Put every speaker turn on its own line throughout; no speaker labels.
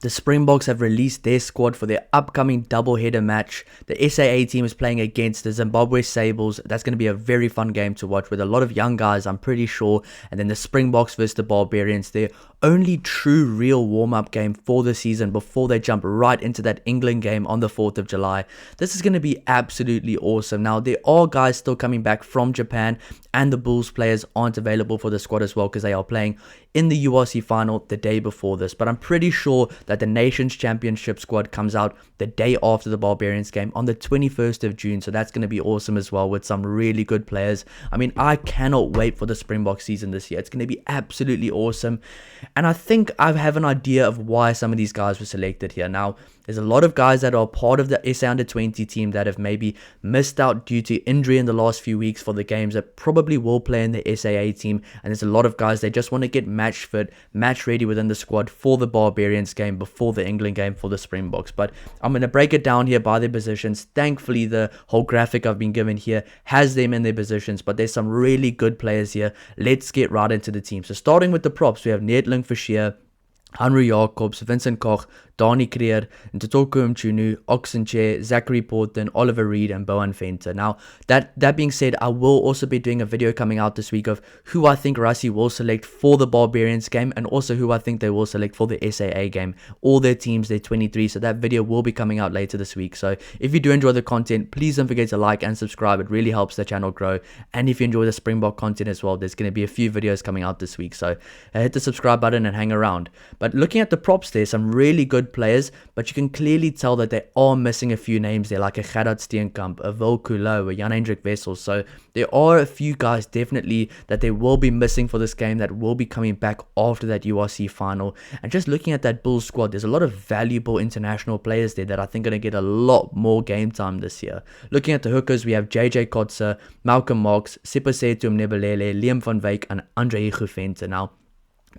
The Springboks have released their squad for their upcoming double-header match. The SAA team is playing against the Zimbabwe Sables. That's going to be a very fun game to watch with a lot of young guys, I'm pretty sure. And then the Springboks versus the Barbarians, their only true real warm-up game for the season before they jump right into that England game on the 4th of July. This is going to be absolutely awesome. Now, there are guys still coming back from Japan, and the Bulls players aren't available for the squad as well because they are playing in the URC final the day before this. But I'm pretty sure that the Nations Championship squad comes out the day after the Barbarians game on the 21st of June. So that's going to be awesome as well with some really good players. I mean, I cannot wait for the Springbok season this year. It's going to be absolutely awesome. And I think I have an idea of why some of these guys were selected here. Now, there's a lot of guys that are part of the SA Under-20 team that have maybe missed out due to injury in the last few weeks for the games that probably will play in the SAA team. And there's a lot of guys that just want to get match fit, match ready within the squad for the Barbarians game before the England game for the Springboks. But I'm going to break it down here by their positions. Thankfully, the whole graphic I've been given here has them in their positions, but there's some really good players here. Let's get right into the team. So starting with the props, we have Neertling Fischer, Henry Jacobs, Vincent Koch, Dani Creer, Ntotoko Mchunu, Oxenchair, Zachary Porton, Oliver Reed, and Bohan Venter. Now, that being said, I will also be doing a video coming out this week of who I think Rassie will select for the Barbarians game, and also who I think they will select for the SAA game. All their teams, they're 23, so that video will be coming out later this week. So if you do enjoy the content, please don't forget to like and subscribe. It really helps the channel grow. And if you enjoy the Springbok content as well, there's going to be a few videos coming out this week. So hit the subscribe button and hang around. But looking at the props, there's some really good players, but you can clearly tell that they are missing a few names there, like a Gerard Steenkamp, a Wil Kulo, a Jan-Hendrik Wessels. So there are a few guys definitely that they will be missing for this game that will be coming back after that URC final. And just looking at that Bulls squad, there's a lot of valuable international players there that I think are going to get a lot more game time this year. Looking at the hookers, we have JJ Kotze, Malcolm Marx, Siposetu Mnebelele, Liam van Wyk, and Andre Venter. Now,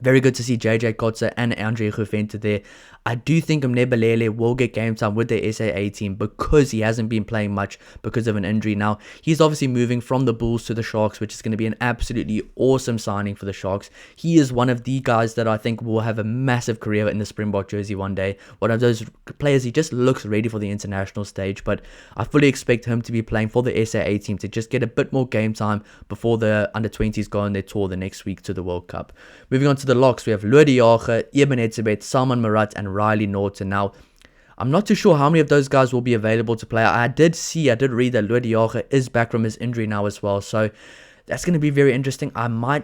very good to see JJ Kotze and Andre Venter there. I do think Mnebelele will get game time with the SAA team because he hasn't been playing much because of an injury. Now, he's obviously moving from the Bulls to the Sharks, which is going to be an absolutely awesome signing for the Sharks. He is one of the guys that I think will have a massive career in the Springbok jersey one day. One of those players, he just looks ready for the international stage, but I fully expect him to be playing for the SAA team to just get a bit more game time before the under-20s go on their tour the next week to the World Cup. Moving on to the locks, we have Lodi Jager, Eben Etzebeth, Salman Marat, and Riley Norton. Now, I'm not too sure how many of those guys will be available to play. I did read that Lodi Jager is back from his injury now as well. So that's going to be very interesting.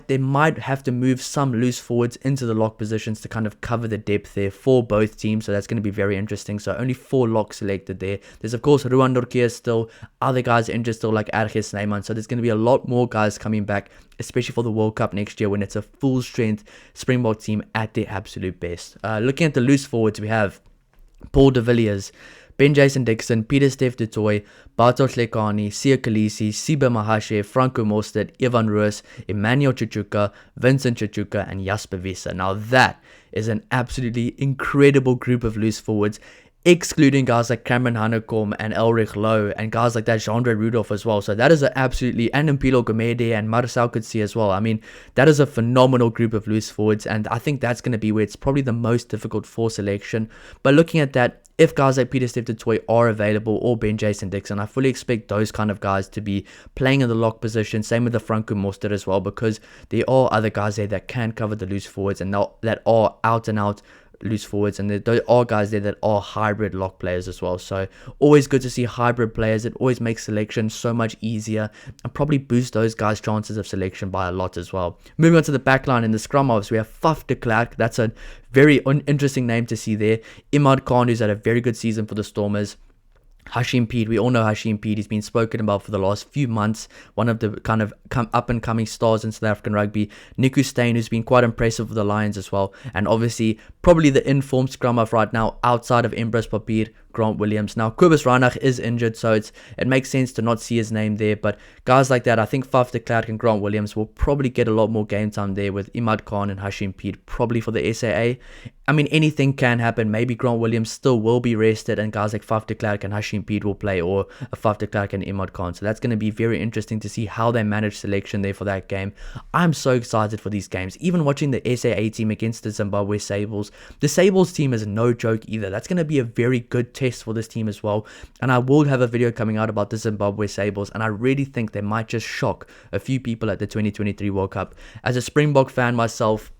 They might have to move some loose forwards into the lock positions to kind of cover the depth there for both teams. So that's going to be very interesting. So only 4 locks selected there. There's of course Ruan Dorkeer still, other guys injured still like Arge Snyman. So there's going to be a lot more guys coming back, especially for the World Cup next year when it's a full strength Springbok team at their absolute best. Looking at the loose forwards, we have Paul de Villiers, Ben Jason Dixon, Peter Steph de Toy, Bartosz Lekani, Sia Khaleesi, Siba Mahashe, Franco Mostert, Ivan Roos, Emmanuel Chichuka, Vincent Chichuka, and Jasper Visser. Now that is an absolutely incredible group of loose forwards, excluding guys like Cameron Hanekom and Elrich Lowe and guys like that Jean-Andre Rudolph as well. So that is and Mpilo Gomede and Marcel Kutsi as well. I mean, that is a phenomenal group of loose forwards, and I think that's going to be where it's probably the most difficult for selection. But looking at that, if guys like Peter Steph de Toy are available, or Ben Jason Dixon, I fully expect those kind of guys to be playing in the lock position. Same with the Franco Mostert as well, because there are other guys there that can cover the loose forwards and that are out and out loose forwards, and there are guys there that are hybrid lock players as well. So always good to see hybrid players. It always makes selection so much easier and probably boosts those guys' chances of selection by a lot as well. Moving on to the back line in the scrum halves, we have Faf de Klerk. That's a very interesting name to see there. Imad Khan, who's had a very good season for the Stormers. Hashim Peed, we all know Hashim Peed. He's been spoken about for the last few months. One of the kind of up-and-coming stars in South African rugby. Niku Steyn, who's been quite impressive with the Lions as well. And obviously, probably the informed scrum half right now outside of Embrus Papier, Grant Williams. Now, Kobus Reinach is injured, so it makes sense to not see his name there. But guys like that, I think Faf de Klerk and Grant Williams will probably get a lot more game time there with Imad Khan and Hashim Peet probably for the SAA. I mean, anything can happen. Maybe Grant Williams still will be rested and guys like Faf de Klerk and Hashim Peet will play, or Faf de Klerk and Imad Khan. So that's going to be very interesting to see how they manage selection there for that game. I'm so excited for these games. Even watching the SAA team against the Zimbabwe Sables. The Sables team is no joke either. That's going to be a very good test for this team as well. And I will have a video coming out about the Zimbabwe Sables, and I really think they might just shock a few people at the 2023 World Cup. As a Springbok fan myself,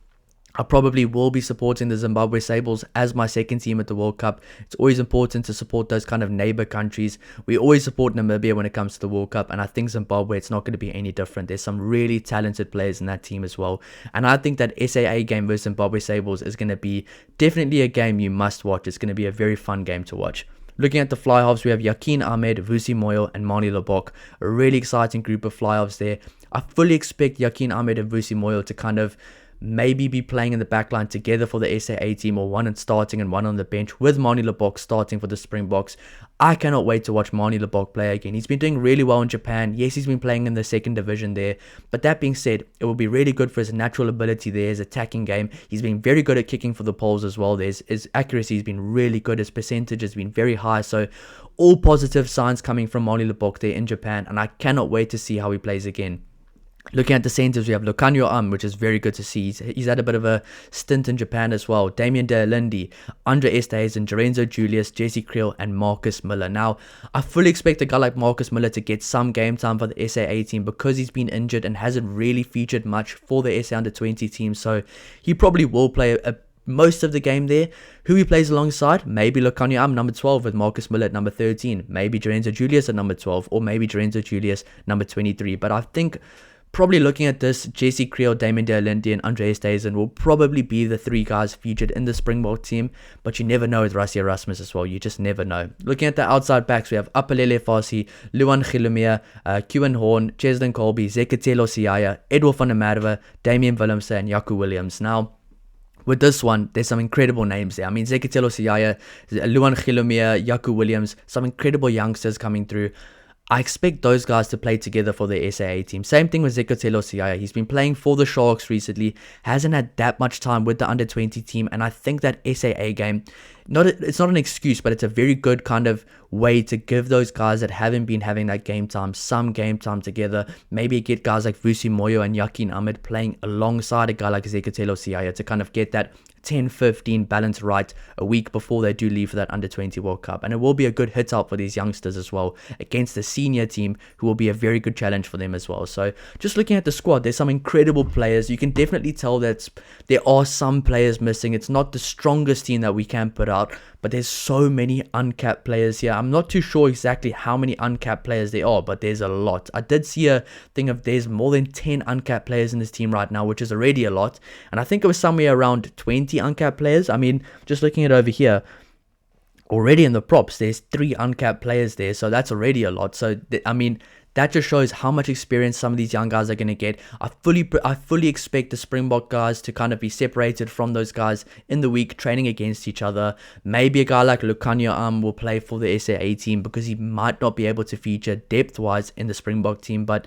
I probably will be supporting the Zimbabwe Sables as my second team at the World Cup. It's always important to support those kind of neighbor countries. We always support Namibia when it comes to the World Cup, and I think Zimbabwe, it's not going to be any different. There's some really talented players in that team as well. And I think that SAA game versus Zimbabwe Sables is going to be definitely a game you must watch. It's going to be a very fun game to watch. Looking at the fly halves, we have Yakin Ahmed, Vusi Moyo, and Mani Lebok. A really exciting group of fly halves there. I fully expect Yakin Ahmed and Vusi Moyo to kind of maybe be playing in the backline together for the SAA team, or one starting and one on the bench, with Mani Lebok starting for the Springboks. I cannot wait to watch Mani Lebok play again. He's been doing really well in Japan. Yes, he's been playing in the second division there, but that being said, it will be really good for his natural ability there, his attacking game. He's been very good at kicking for the poles as well. His accuracy has been really good. His percentage has been very high. So all positive signs coming from Mani Lebok there in Japan, and I cannot wait to see how he plays again. Looking at the centers, we have Lucanio which is very good to see. He's had a bit of a stint in Japan as well. Damien De Alindi, Andre Esterhuizen, Lorenzo Julius, Jesse Creel, and Marcus Miller. Now, I fully expect a guy like Marcus Miller to get some game time for the SAA team because he's been injured and hasn't really featured much for the SA Under-20 team. So he probably will play most of the game there. Who he plays alongside? Maybe Lucanio number 12 with Marcus Miller at number 13. Maybe Lorenzo Julius at number 12. Or maybe Lorenzo Julius number 23. But I think probably looking at this, Jesse Creel, Damien De Alindi, and Andre Esterhuizen will probably be the three guys featured in the Springbok team, but you never know with Rassie Erasmus as well. You just never know. Looking at the outside backs, we have Apelele Fasi, Luan Gilumea, Kewan Horn, Cheslin Colby, Zekatelo Siaya, Edward van der Merwe, Damian Willemse, and Yaku Williams. Now, with this one, there's some incredible names there. I mean, Zekatelo Siaya, Luan Gilumea, Yaku Williams, some incredible youngsters coming through. I expect those guys to play together for the SAA team. Same thing with Zekatelo Siaya. He's been playing for the Sharks recently, hasn't had that much time with the under-20 team, and I think that SAA game, it's not an excuse, but it's a very good kind of way to give those guys that haven't been having that game time some game time together. Maybe get guys like Vusi Moyo and Yakin Ahmed playing alongside a guy like Zekatelo Siaya to kind of get that 10-15 balance right a week before they do leave for that Under-20 World Cup. And it will be a good hit out for these youngsters as well against the senior team, who will be a very good challenge for them as well. So just looking at the squad, there's some incredible players. You can definitely tell that there are some players missing. It's not the strongest team that we can put out, but there's so many uncapped players here. I'm not too sure exactly how many uncapped players there are, but there's a lot. I did see a thing of there's more than 10 uncapped players in this team right now, which is already a lot. And I think it was somewhere around 20 uncapped players. I mean, just looking at over here, already in the props, there's 3 uncapped players there. So that's already a lot. So, I mean, that just shows how much experience some of these young guys are going to get. I fully expect the Springbok guys to kind of be separated from those guys in the week, training against each other. Maybe a guy like Lucanio will play for the SAA team because he might not be able to feature depth-wise in the Springbok team, but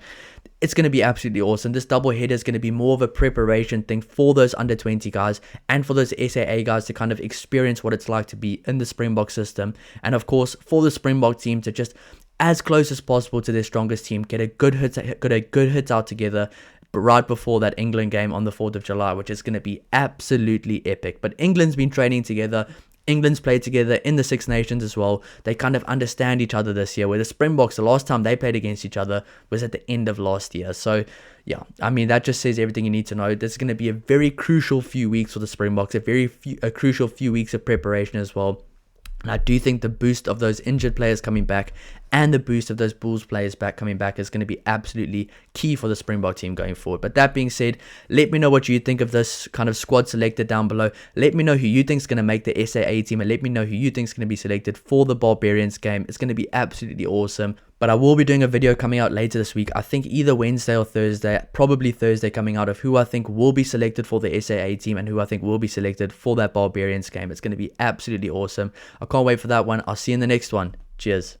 it's going to be absolutely awesome. This double header is going to be more of a preparation thing for those under-20 guys and for those SAA guys to kind of experience what it's like to be in the Springbok system. And of course, for the Springbok team to just as close as possible to their strongest team, get a good hit out together right before that England game on the 4th of July, which is going to be absolutely epic. But England's been training together. England's played together in the Six Nations as well. They kind of understand each other this year, where the Springboks, the last time they played against each other was at the end of last year. So yeah, I mean, that just says everything you need to know. This is going to be a very crucial few weeks for the Springboks, a crucial few weeks of preparation as well. And I do think the boost of those injured players coming back and the boost of those Bulls players coming back is going to be absolutely key for the Springbok team going forward. But that being said, let me know what you think of this kind of squad selected down below. Let me know who you think is going to make the SAA team, and let me know who you think is going to be selected for the Barbarians game. It's going to be absolutely awesome. But I will be doing a video coming out later this week. I think either Wednesday or Thursday, probably Thursday, coming out of who I think will be selected for the SAA team and who I think will be selected for that Barbarians game. It's going to be absolutely awesome. I can't wait for that one. I'll see you in the next one. Cheers.